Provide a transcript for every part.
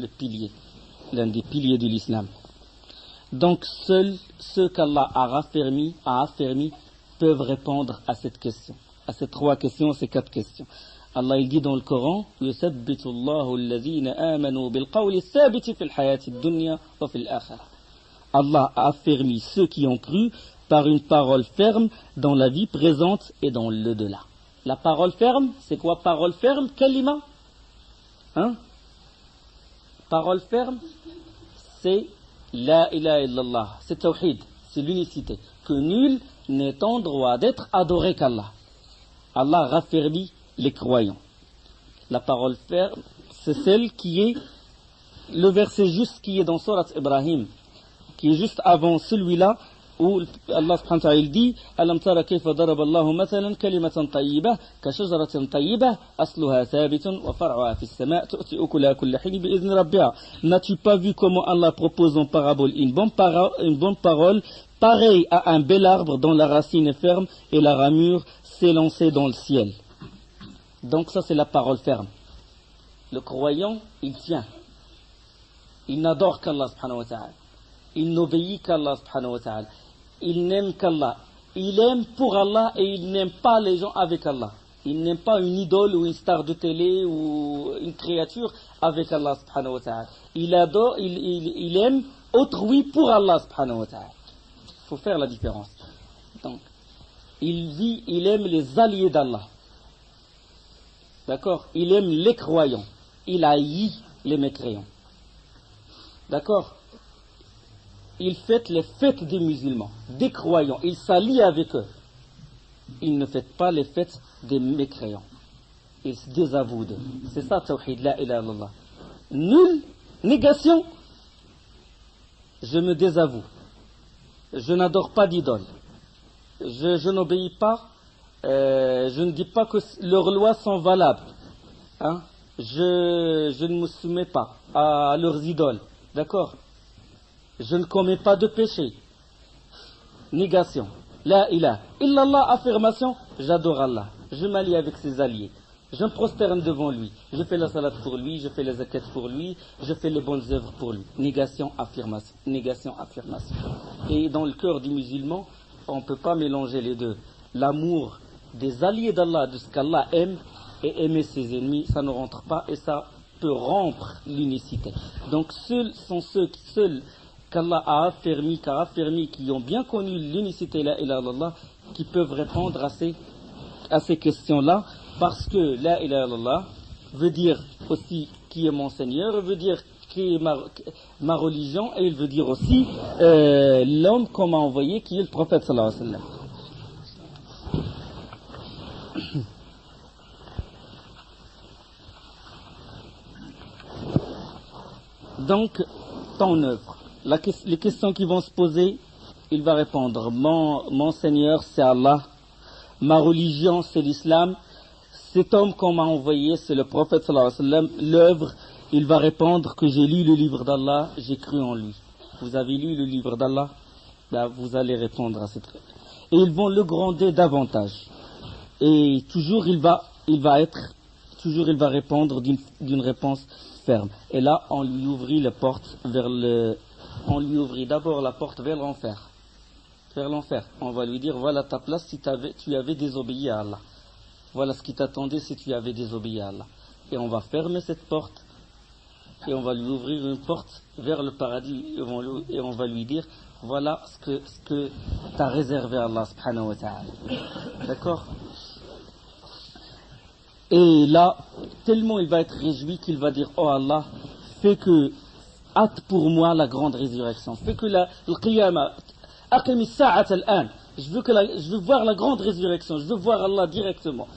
le pilier, l'un des piliers de l'islam. Donc seuls ceux qu'Allah a affermis peuvent répondre à cette question, à ces trois questions, ces quatre questions. Allah il dit dans le Coran, يُثَبِّتُ اللَّهُ الَّذِينَ آمَنُوا بِالْقَوْلِ الثَّابِتِ فِي الْحَيَاةِ الدُّنْيَا وَفِي الْآخِرَةِ. Allah a affermi ceux qui ont cru par une parole ferme dans la vie présente et dans l'au-delà. La parole ferme, c'est quoi parole ferme? Kalima? Parole ferme, c'est La ilaha illallah, c'est tawhid, c'est l'unicité, que nul n'est en droit d'être adoré qu'Allah. Allah raffermit les croyants. La parole ferme, c'est celle qui est, le verset juste qui est dans Surat Ibrahim, qui est juste avant celui-là, où Allah subhanahu wa ta'ala dit Alam tara kayfa daraba Allahu mathalan kalimatan tayyibah ka shajaratin tayyibah asluha thabitun wa far'uha fis sama' tu'ti ukulaha kulla hin bi idhni rabbiha. N'as-tu pas vu comment Allah propose en parabole une bonne parole pareille à un bel arbre dont la racine est ferme et la ramure s'élancer dans le ciel. Donc ça c'est la parole ferme. Le croyant, il tient. Il n'adore qu'Allah subhanahu wa ta'ala. Il n'obéit qu'Allah subhanahu wa ta'ala. Il n'aime qu'Allah. Il aime pour Allah et il n'aime pas les gens avec Allah. Il n'aime pas une idole ou une star de télé ou une créature avec Allah subhanahu wa ta'ala. Il adore, il aime autrui pour Allah subhanahu wa ta'ala. Il faut faire la différence. Donc, il aime les alliés d'Allah. D'accord? Il aime les croyants. Il haït les mécréants. D'accord? Il fête les fêtes des musulmans, des croyants. Il s'allie avec eux. Il ne fête pas les fêtes des mécréants. Il se désavoue d'eux. C'est ça, tawhid, la ilaha illallah. Nulle négation. Je me désavoue. Je n'adore pas d'idole. Je n'obéis pas. Je ne dis pas que leurs lois sont valables. Je ne me soumets pas à leurs idoles. D'accord? Je ne commets pas de péché. Négation. La ilaha illallah, affirmation. J'adore Allah. Je m'allie avec ses alliés. Je me prosterne devant lui. Je fais la salat pour lui. Je fais les zakat pour lui. Je fais les bonnes œuvres pour lui. Négation, affirmation. Négation, affirmation. Et dans le cœur du musulman, on ne peut pas mélanger les deux. L'amour des alliés d'Allah, de ce qu'Allah aime, et aimer ses ennemis, ça ne rentre pas et ça peut rompre l'unicité. Donc seuls sont ceux qu'Allah a affermi, qui ont bien connu l'unicité, la ilaha illallah, qui peuvent répondre à ces questions-là, parce que la ilaha illallah veut dire aussi qui est mon Seigneur, veut dire qui est ma religion, et il veut dire aussi l'homme qu'on m'a envoyé, qui est le prophète sallallahu alayhi wa sallam. Donc, ton œuvre. Les questions qui vont se poser, il va répondre mon Seigneur, c'est Allah. Ma religion, c'est l'islam. Cet homme qu'on m'a envoyé, c'est le prophète sallallahu alayhi wa sallam. L'œuvre, il va répondre que j'ai lu le livre d'Allah, j'ai cru en lui. Vous avez lu le livre d'Allah? Là, vous allez répondre à cette question. Et ils vont le gronder davantage. Et toujours il va répondre d'une réponse ferme. Et là, on lui ouvrit d'abord la porte vers l'enfer. Vers l'enfer. On va lui dire, voilà ta place si tu avais désobéi à Allah. Voilà ce qui t'attendait si tu avais désobéi à Allah. Et on va fermer cette porte. Et on va lui ouvrir une porte vers le paradis. Et on va lui dire, voilà ce que t'as réservé à Allah subhanahu wa ta'ala. D'accord? Et là, tellement il va être réjoui qu'il va dire, oh Allah, hâte pour moi la grande résurrection. Fais que le qiyamah, aqimi sa'at al-an. Je veux voir la grande résurrection. Je veux voir Allah directement.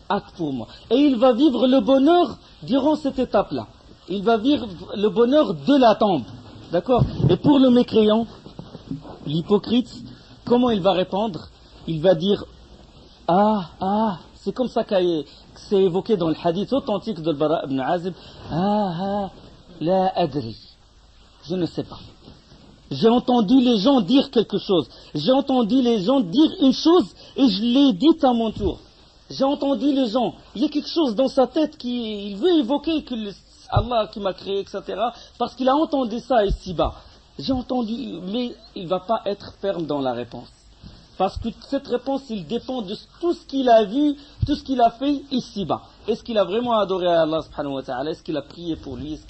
Hâte pour moi. Et il va vivre le bonheur durant cette étape-là. Il va vivre le bonheur de la tombe. D'accord? Et pour le mécréant, l'hypocrite, comment il va répondre? Il va dire, c'est comme ça que c'est évoqué dans le hadith authentique de Bara ibn Azib. La adri. Je ne sais pas. J'ai entendu les gens dire quelque chose. J'ai entendu les gens dire une chose et je l'ai dite à mon tour. J'ai entendu les gens. Il y a quelque chose dans sa tête il veut évoquer que Allah qui m'a créé, etc. Parce qu'il a entendu ça ici-bas. J'ai entendu, mais il ne va pas être ferme dans la réponse. Parce que cette réponse, il dépend de tout ce qu'il a vu, tout ce qu'il a fait ici-bas. Est-ce qu'il a vraiment adoré Allah subhanahu wa ta'ala? Est-ce qu'il a prié pour lui? Est-ce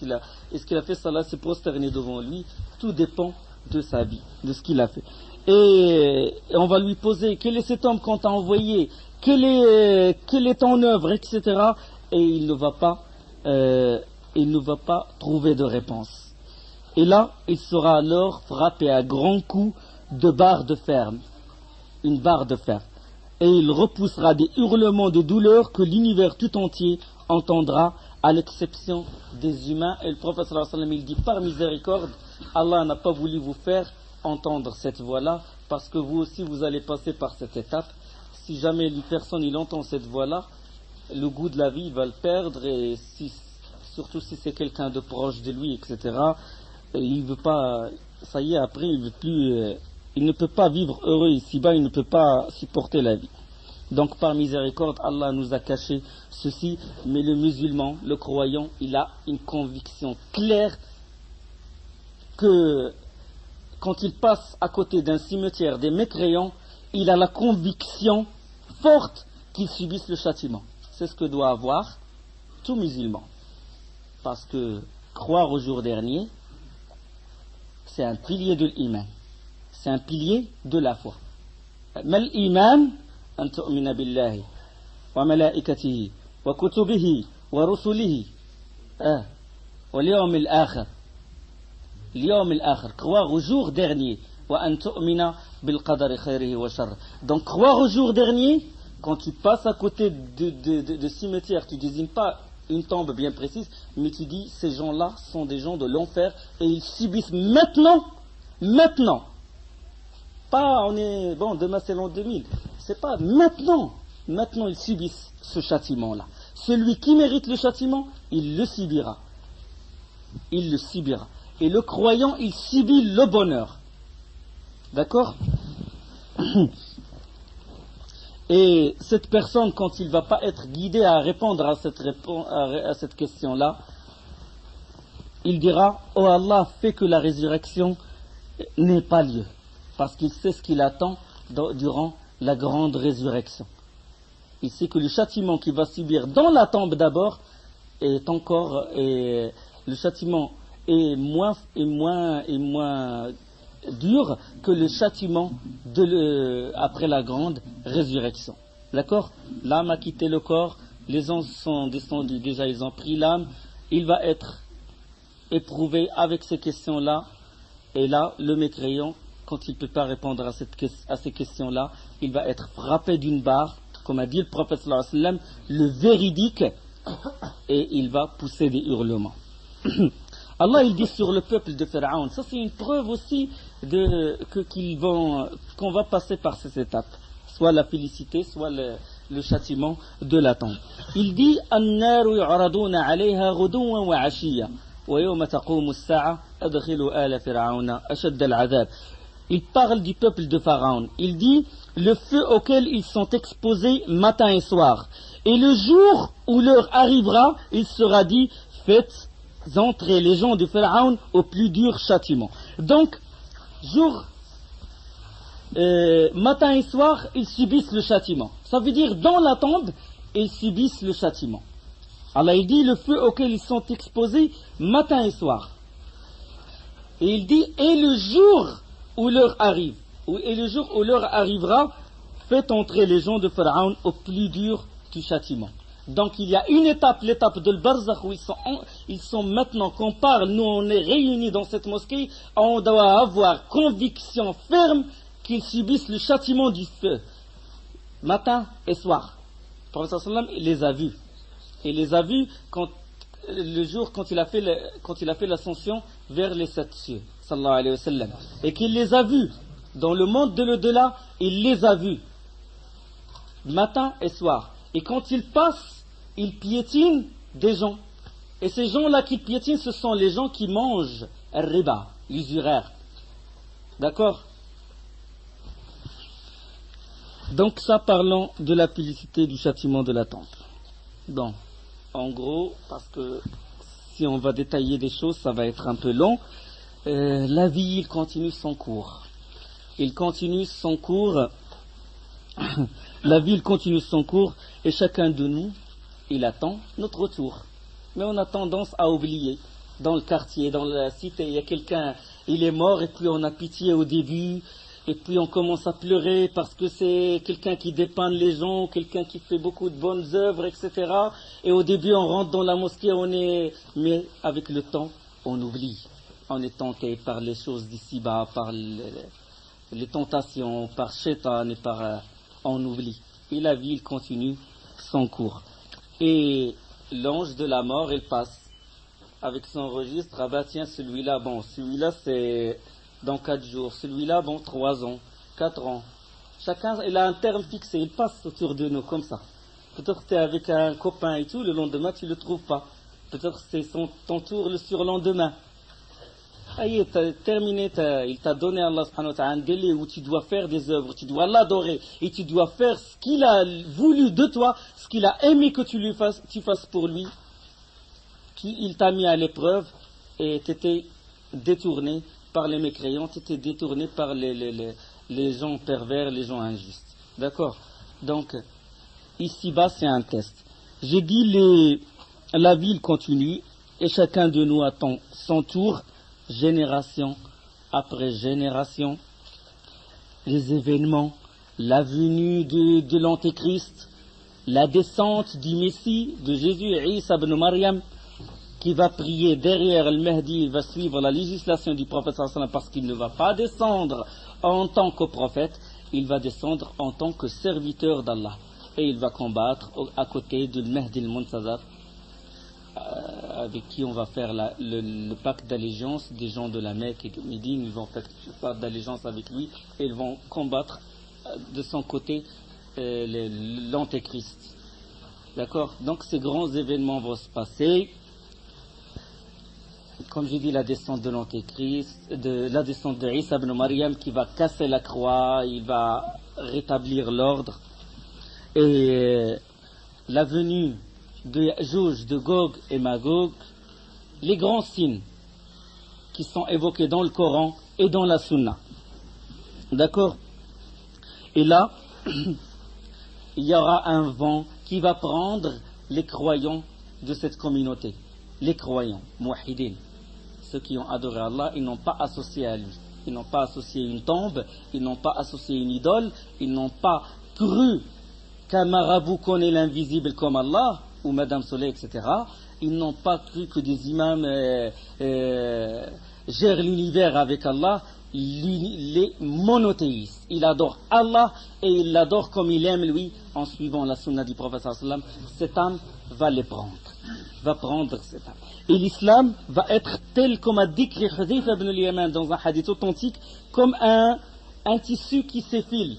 qu'il a fait salat, s'est prosterné devant lui? Tout dépend de sa vie, de ce qu'il a fait. Et on va lui poser, quel est cet homme qu'on t'a envoyé? Quelle est ton œuvre, etc. Et il ne va pas trouver de réponse. Et là, il sera alors frappé à grands coups de barre de fer. Une barre de fer. Et il repoussera des hurlements de douleur que l'univers tout entier entendra, à l'exception des humains. Et le prophète sallallahu alayhi wa sallam, il dit, par miséricorde, Allah n'a pas voulu vous faire entendre cette voix-là, parce que vous aussi vous allez passer par cette étape. Si jamais une personne il entend cette voix-là, le goût de la vie il va le perdre, et surtout si c'est quelqu'un de proche de lui, etc. Il veut pas, ça y est, après il veut plus, il ne peut pas vivre heureux ici-bas, il ne peut pas supporter la vie. Donc par miséricorde, Allah nous a caché ceci, mais le musulman, le croyant, il a une conviction claire que quand il passe à côté d'un cimetière des mécréants, il a la conviction forte qu'il subisse le châtiment. C'est ce que doit avoir tout musulman. Parce que croire au jour dernier, c'est un pilier de l'iman. C'est un pilier de la foi. Mal iman an tu'mina billahi wa malaikatihi wa kutubihi wa rusulihi wa l'yawm al-akhir. L'yawm al-akhir, croire au jour dernier. Wa an tu'mina bil qadari khayrihi wa sharrihi. Donc croire au jour dernier, quand tu passes à côté de cimetières qui ne désignent pas une tombe bien précise, mais tu dis ces gens-là sont des gens de l'enfer et ils subissent maintenant, pas on est, bon demain c'est l'an 2000, c'est pas maintenant ils subissent ce châtiment-là. Celui qui mérite le châtiment, il le subira. Et le croyant, il subit le bonheur. D'accord? Et cette personne, quand il ne va pas être guidé à répondre à cette question-là, il dira, oh Allah, fais que la résurrection n'ait pas lieu. Parce qu'il sait ce qu'il attend durant la grande résurrection. Il sait que le châtiment qu'il va subir dans la tombe d'abord est encore, le châtiment est moins dur que le châtiment après la grande résurrection. D'accord? L'âme a quitté le corps, les anges sont descendus, déjà ils ont pris l'âme, il va être éprouvé avec ces questions-là, et là, le mécréant, quand il ne peut pas répondre à ces questions-là, il va être frappé d'une barre, comme a dit le prophète sallallahu alayhi wa sallam, le véridique, et il va pousser des hurlements. Allah il dit sur le peuple de Pharaon, ça c'est une preuve aussi qu'on va passer par ces étapes, soit la félicité, soit le châtiment de la tombe. Il dit An-naru yu'raduna 'alayha ghuduwan wa 'ashiyya wa yawma taqumu as-sa'a adkhilu ala fir'auna ashadd al-'adhab. Il parle du peuple de Pharaon. Il dit le feu auquel ils sont exposés matin et soir. Et le jour où l'heure arrivera, il sera dit faites entrer les gens de Pharaon au plus dur châtiment. Donc, matin et soir, ils subissent le châtiment. Ça veut dire, dans la tombe, ils subissent le châtiment. Allah, il dit, le feu auquel ils sont exposés, matin et soir. Et il dit, et le jour où l'heure arrive, et le jour où l'heure arrivera, faites entrer les gens de Pharaon au plus dur du châtiment. Donc il y a une étape, l'étape de l'Barzakh, où ils sont maintenant qu'on parle, nous on est réunis dans cette mosquée, on doit avoir conviction ferme qu'ils subissent le châtiment du feu, matin et soir. Le prophète sallam il les a vus. Il les a vus le jour quand il a fait l'ascension vers les 7 cieux, sallallahu alayhi wa sallam. Et qu'il les a vus dans le monde de l'au-delà, il les a vus matin et soir. Et quand il passe, il piétine des gens. Et ces gens-là qui piétinent, ce sont les gens qui mangent riba, l'usuraire. D'accord? Donc ça, parlons de la publicité du châtiment de la tombe. Bon, en gros, parce que si on va détailler des choses, ça va être un peu long. La vie, il continue son cours. Il continue son cours. La vie, il continue son cours, et chacun de nous, il attend notre retour. Mais on a tendance à oublier. Dans le quartier, dans la cité, il y a quelqu'un, il est mort, et puis on a pitié au début, et puis on commence à pleurer parce que c'est quelqu'un qui dépeint les gens, quelqu'un qui fait beaucoup de bonnes œuvres, etc. Et au début, on rentre dans la mosquée, mais avec le temps, on oublie. On est tenté par les choses d'ici-bas, par les tentations, par Shaitan, et on oublie. Et la vie, il continue son cours. Et l'ange de la mort, il passe avec son registre. Ah bah tiens, celui-là, bon, celui-là c'est dans 4 jours, celui-là, bon, 3 ans, 4 ans. Chacun, il a un terme fixé, il passe autour de nous comme ça. Peut-être que tu es avec un copain et tout, le lendemain tu ne le trouves pas. Peut-être que c'est ton tour le surlendemain. Aïe, tu as terminé, il t'a donné Allah subhanahu wa ta'ala un délai où tu dois faire des œuvres, tu dois l'adorer, et tu dois faire ce qu'il a voulu de toi, ce qu'il a aimé que tu fasses pour lui. Il t'a mis à l'épreuve, et tu étais détourné par les mécréants, tu étais détourné par les gens pervers, les gens injustes. D'accord? Donc, ici-bas, c'est un test. J'ai dit, la vie continue, et chacun de nous attend son tour, génération après génération. Les événements, la venue de l'Antéchrist, la descente du Messie, de Jésus, Isa ibn Maryam, qui va prier derrière le Mahdi, il va suivre la législation du prophète sallallahu alayhi wa sallam, parce qu'il ne va pas descendre en tant que prophète, il va descendre en tant que serviteur d'Allah. Et il va combattre à côté de Mahdi al-Muntazar, avec qui on va faire le pacte d'allégeance des gens de la Mecque et de Médine. Ils vont faire le pacte d'allégeance avec lui, et ils vont combattre de son côté l'Antéchrist. D'accord? Donc ces grands événements vont se passer. Comme je dis, la descente de l'Antéchrist, la descente de Isa ibn Maryam, qui va casser la croix, il va rétablir l'ordre, et la venue de Ya'juj, de Gog et Magog, les grands signes qui sont évoqués dans le Coran et dans la Sunna. D'accord? Et là, il y aura un vent qui va prendre les croyants de cette communauté. Les croyants, muwahhidin, ceux qui ont adoré Allah, ils n'ont pas associé à lui. Ils n'ont pas associé une tombe, ils n'ont pas associé une idole, ils n'ont pas cru qu'un marabout connaît l'invisible comme Allah, ou Madame Soleil, etc. Ils n'ont pas cru que des imams gèrent l'univers avec Allah. Les monothéistes, il adore Allah et il l'adore comme il aime lui, en suivant la sunna du prophète sallallahu alayhi wa sallam. Cette âme va les prendre, va prendre cette âme. Et l'islam va être tel comme a décrit Hudayfa ibn al-Yaman dans un hadith authentique, comme un tissu qui s'effile.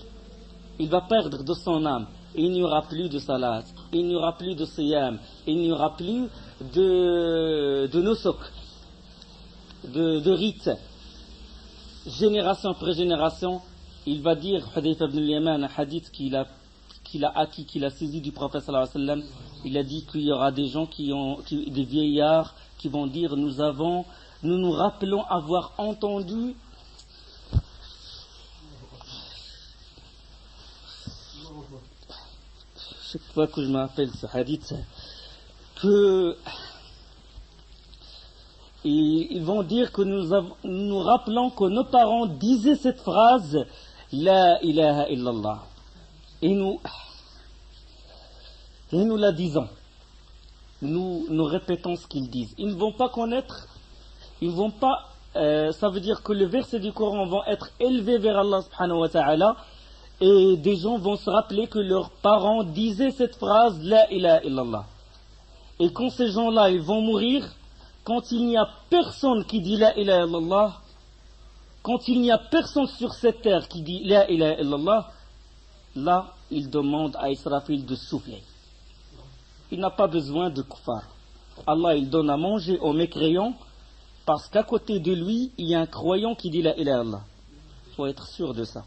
Il va perdre de son âme. Il n'y aura plus de salat, il n'y aura plus de siyam, il n'y aura plus de nusuk, de rites. Génération après génération, il va dire, Hudayfa ibn al-Yaman, un hadith qu'il a acquis, qu'il a saisi du prophète sallallahu alayhi wa sallam, il a dit qu'il y aura des gens des vieillards qui vont dire, nous nous rappelons avoir entendu chaque fois que je me rappelle ce hadith, ils vont dire que nous rappelons que nos parents disaient cette phrase, La ilaha illallah. Et nous la disons. Nous répétons ce qu'ils disent. Ils ne vont pas connaître, ça veut dire que les versets du Coran vont être élevés vers Allah subhanahu wa ta'ala, et des gens vont se rappeler que leurs parents disaient cette phrase, La ilaha illallah. Et quand ces gens-là, ils vont mourir, quand il n'y a personne qui dit La ilaha illallah, quand il n'y a personne sur cette terre qui dit La ilaha illallah, là, il demande à Israfil de souffler. Il n'a pas besoin de kuffar. Allah, il donne à manger aux mécréants, parce qu'à côté de lui, il y a un croyant qui dit La ilaha illallah. Il faut être sûr de ça.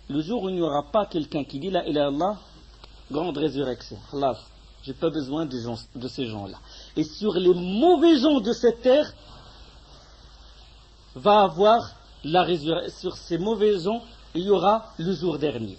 Le jour où il n'y aura pas quelqu'un qui dit La ilaha illallah, grande résurrection. Allah, j'ai pas besoin de ces gens-là. et sur les mauvais gens de cette terre va avoir la résurrection. Sur ces mauvais gens, il y aura le jour dernier.